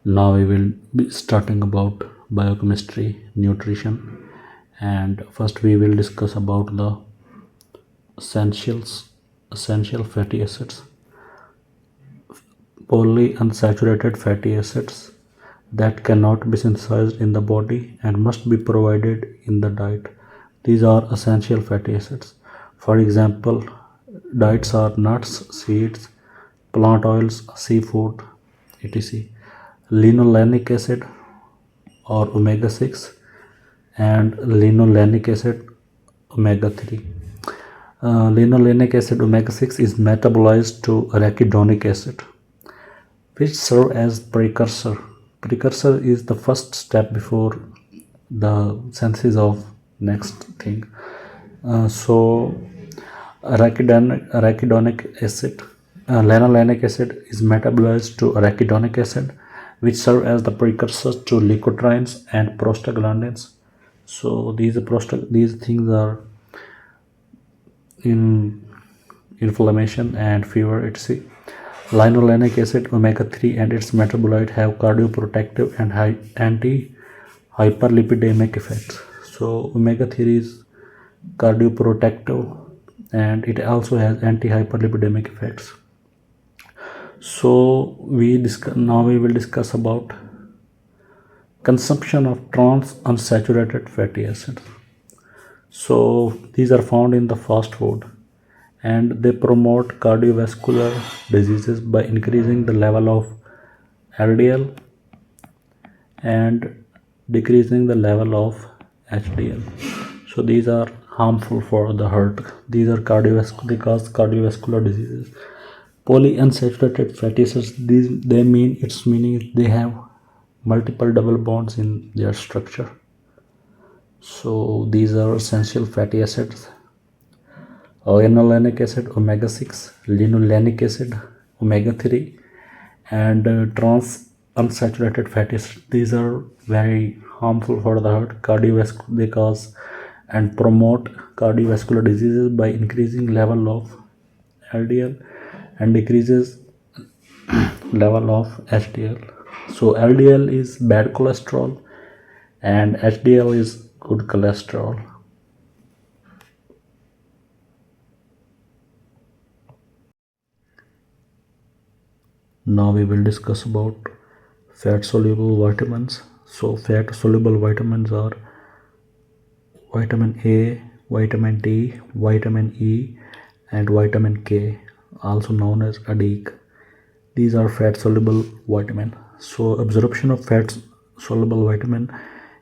Now we will be starting about biochemistry, nutrition, and first we will discuss about the essential fatty acids, polyunsaturated fatty acids that cannot be synthesized in the body and must be provided in the diet. These are essential fatty acids. For example, diets are nuts, seeds, plant oils, seafood, etc. Linolenic acid or omega 6 and linolenic acid omega 3. Linolenic acid omega 6 is metabolized to arachidonic acid, which serve as precursor. Precursor is the first step before the synthesis of next thing. So arachidonic acid, linolenic acid is metabolized to arachidonic acid, which serve as the precursors to leukotrienes and prostaglandins. So these things are in inflammation and fever, etc. Linolenic acid omega 3 and its metabolite have cardioprotective and anti-hyperlipidemic effects. So omega 3 is cardioprotective and it also has anti-hyperlipidemic effects. So now we will discuss about consumption of trans unsaturated fatty acids. So these are found in the fast food and they promote cardiovascular diseases by increasing the level of LDL and decreasing the level of HDL. So these are harmful for the heart. These are they cause cardiovascular diseases. Polyunsaturated fatty acids, its meaning they have multiple double bonds in their structure. So these are essential fatty acids: linolenic acid omega 6, linolenic acid omega 3, and trans unsaturated fatty acids. These are very harmful for the heart. They cause and promote cardiovascular diseases by increasing level of LDL and decreases level of HDL. So LDL is bad cholesterol and HDL is good cholesterol. Now we will discuss about fat soluble vitamins. So fat soluble vitamins are vitamin A, vitamin D, vitamin E, and vitamin K, also known as ADIK. These are fat soluble vitamin. So absorption of fat soluble vitamin,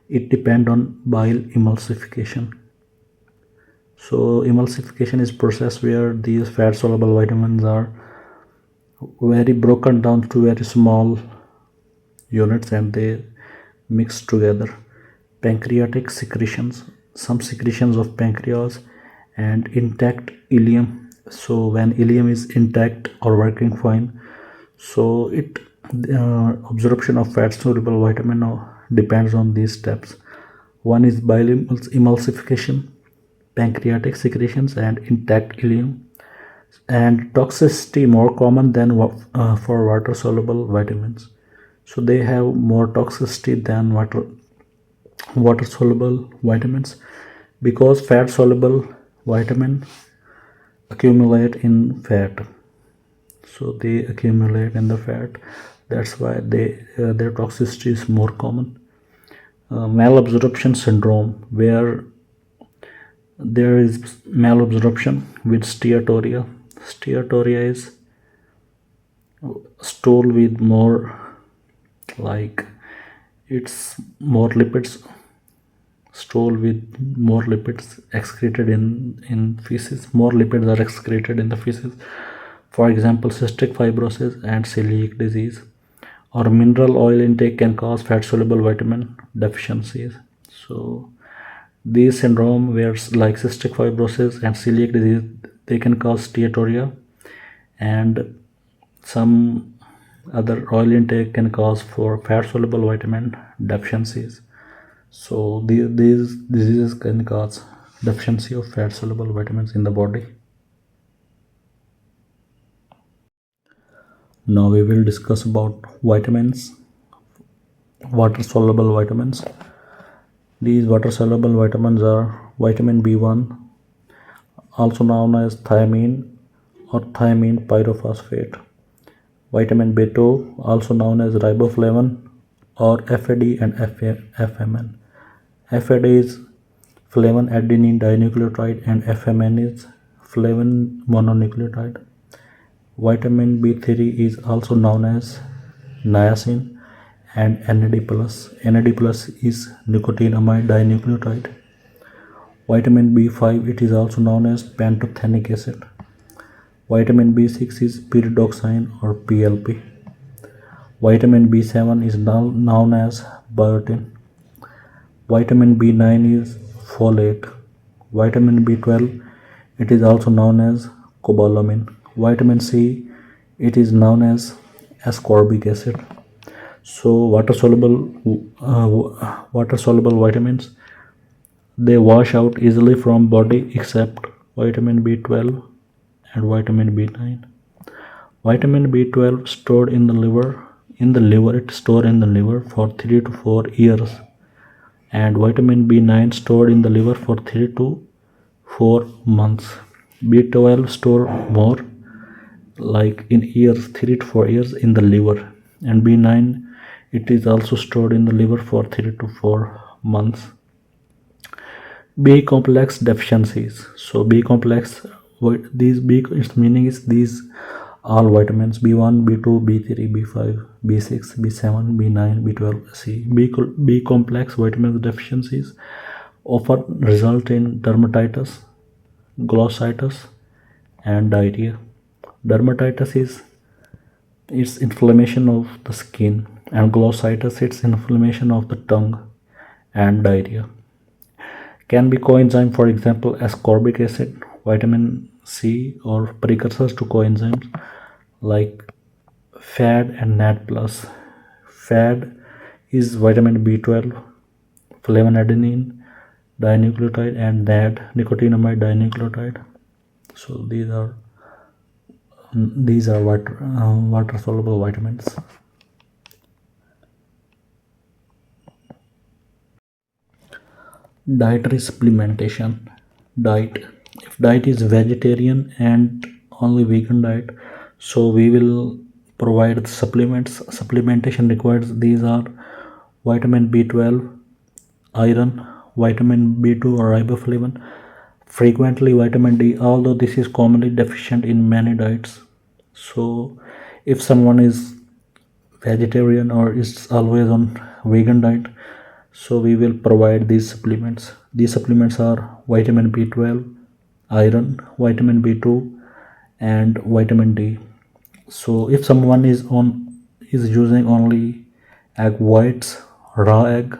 it depends on bile emulsification. So emulsification is process where these fat soluble vitamins are very broken down to very small units and they mix together. Pancreatic secretions, some secretions of pancreas and intact ileum. So when ileum is intact or working fine, so absorption of fat soluble vitamin depends on these steps. One is bile emulsification, pancreatic secretions, and intact ileum. And toxicity more common than for water soluble vitamins. So they have more toxicity than water soluble vitamins because fat soluble vitamin accumulate in fat. So they accumulate in the fat. That's why their toxicity is more common. Malabsorption syndrome, where there is malabsorption with steatorrhea. Steatorrhea is stool with more, like it's more lipids, stool with more lipids excreted in feces. More lipids are excreted in the feces. For example, cystic fibrosis and celiac disease. Or mineral oil intake can cause fat soluble vitamin deficiencies. So these syndrome where like cystic fibrosis and celiac disease, they can cause steatorrhea, and some other oil intake can cause for fat soluble vitamin deficiencies. So these diseases can cause deficiency of fat soluble vitamins in the body. Now we will discuss about vitamins. water soluble vitamins. These water soluble vitamins are vitamin B1, also known as thiamine or thiamine pyrophosphate, vitamin B2, also known as riboflavin or FAD and FMN. FAD is flavin adenine dinucleotide and FMN is flavin mononucleotide. Vitamin B3 is also known as niacin and NAD+. NAD+ is nicotinamide dinucleotide. Vitamin B5, it is also known as pantothenic acid. Vitamin B6 is pyridoxine or PLP. Vitamin B7 is now known as biotin. Vitamin B9 is folate. Vitamin B12, it is also known as cobalamin. Vitamin C, it is known as ascorbic acid. So water soluble vitamins, they wash out easily from body except vitamin B12 and vitamin B9. Vitamin B12 stored in the liver. It's stored in the liver for 3 to 4 years, and vitamin B9 stored in the liver for 3 to 4 months. B12 store more, like in years, 3 to 4 years in the liver, and B9, it is also stored in the liver for 3 to 4 months. B complex deficiencies. So B complex, these B, its meaning is these all vitamins B1, B2, B3, B5, B6, B7, B9, B12, C. B complex vitamin deficiencies often result in dermatitis, glossitis, and diarrhea. Dermatitis is its inflammation of the skin, and glossitis, its inflammation of the tongue, and diarrhea. Can be coenzyme, for example, ascorbic acid, vitamin C, or precursors to coenzymes like FAD and NAD+. FAD is vitamin B12, flavonoadenine dinucleotide, and NAD, nicotinamide dinucleotide. So these are water soluble vitamins. Dietary supplementation. Diet. If diet is vegetarian and only vegan diet, so we will provide the supplements. Supplementation requires, these are vitamin B12, iron, vitamin B2 or riboflavin, frequently vitamin D, although this is commonly deficient in many diets. So if someone is vegetarian or is always on vegan diet, so we will provide these supplements. These supplements are vitamin B12, iron, vitamin B2, and vitamin D. So if someone is using only egg whites, raw egg,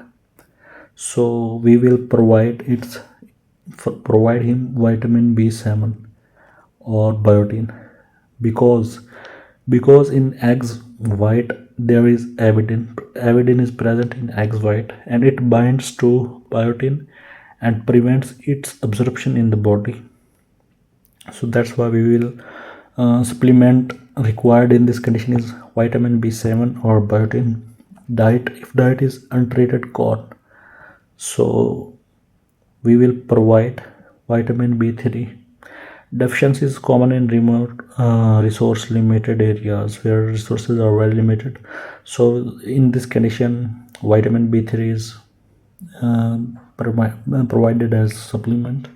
so we will provide him vitamin B7 or biotin, because in eggs white there is avidin is present in eggs white, and it binds to biotin and prevents its absorption in the body. So that's why we will supplement required in this condition is vitamin B7 or biotin. If diet is untreated corn, so we will provide vitamin B3. Deficiency is common in remote resource limited areas where resources are very limited. So in this condition, vitamin B3 is provided as supplement.